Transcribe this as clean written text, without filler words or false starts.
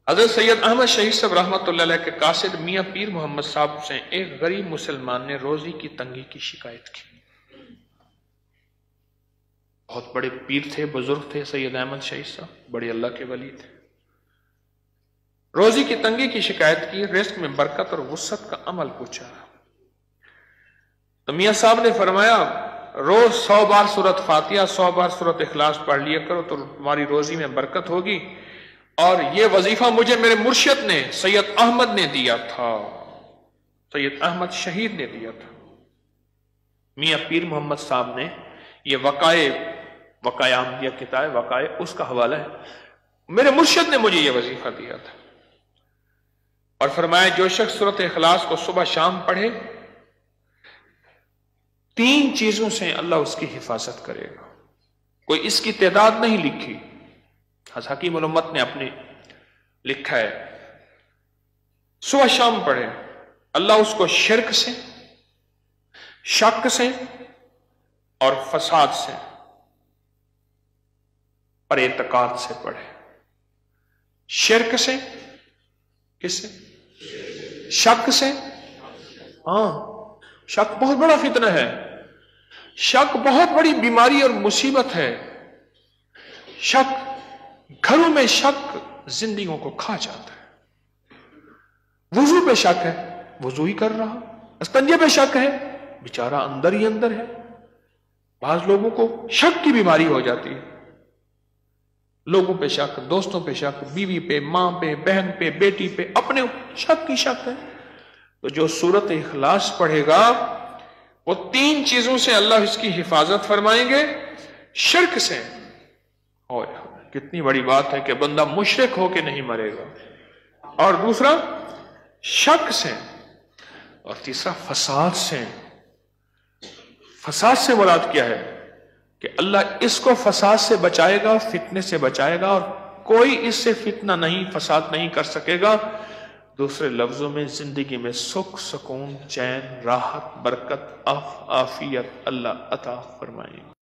حضرت سید احمد شہید صاحب رحمۃ اللہ علیہ کے قاصد میاں پیر محمد صاحب سے ایک غریب مسلمان نے روزی کی تنگی کی شکایت کی. بہت بڑے پیر تھے، بزرگ تھے سید احمد شہید صاحب، بڑے اللہ کے ولی تھے. روزی کی تنگی کی شکایت کی، رزق میں برکت اور وسعت کا عمل پوچھا. تو میاں صاحب نے فرمایا روز 100 بار سورۃ فاتحہ 100 بار سورۃ اخلاص پڑھ لیا کرو تو تمہاری روزی میں برکت ہوگی. اور یہ وظیفہ مجھے میرے مرشد نے سید احمد نے دیا تھا، سید احمد شہید نے دیا تھا. میاں پیر محمد صاحب نے یہ وقائع احمدیہ کتاب وقائع اس کا حوالہ ہے، میرے مرشد نے مجھے یہ وظیفہ دیا تھا. اور فرمایا جو شخص سورۃ اخلاص کو صبح شام پڑھے 3 چیزوں سے اللہ اس کی حفاظت کرے گا. کوئی اس کی تعداد نہیں لکھی، حکیم الامت نے اپنے لکھا ہے. صبح شام پڑھے اللہ اس کو شرک سے، شک سے اور فساد سے اور اعتقاد سے پڑھے. شرک سے، کس سے؟ شک سے. ہاں، شک بہت بڑا فتنہ ہے، شک بہت بڑی بیماری اور مصیبت ہے. شک، گھروں میں شک زندگیوں کو کھا جاتا ہے. وضو پہ شک ہے، وضو ہی کر رہا. استنجے پہ شک ہے، بیچارہ اندر ہی اندر ہے. بعض لوگوں کو شک کی بیماری ہو جاتی ہے. لوگوں پہ شک، دوستوں پہ شک، بیوی پہ، ماں پہ، بہن پہ، بیٹی پہ، اپنے شک کی شک ہے. تو جو سورۃ اخلاص پڑھے گا وہ 3 چیزوں سے اللہ اس کی حفاظت فرمائیں گے. شرک سے، اور کتنی بڑی بات ہے کہ بندہ مشرک ہو کے نہیں مرے گا. اور دوسرا شک سے، اور تیسرا فساد سے. فساد سے مراد کیا ہے کہ اللہ اس کو فساد سے بچائے گا، فتنے سے بچائے گا، اور کوئی اس سے فتنہ نہیں، فساد نہیں کر سکے گا. دوسرے لفظوں میں زندگی میں سکھ، سکون، چین، راحت، برکت، عافیت اللہ عطا فرمائے.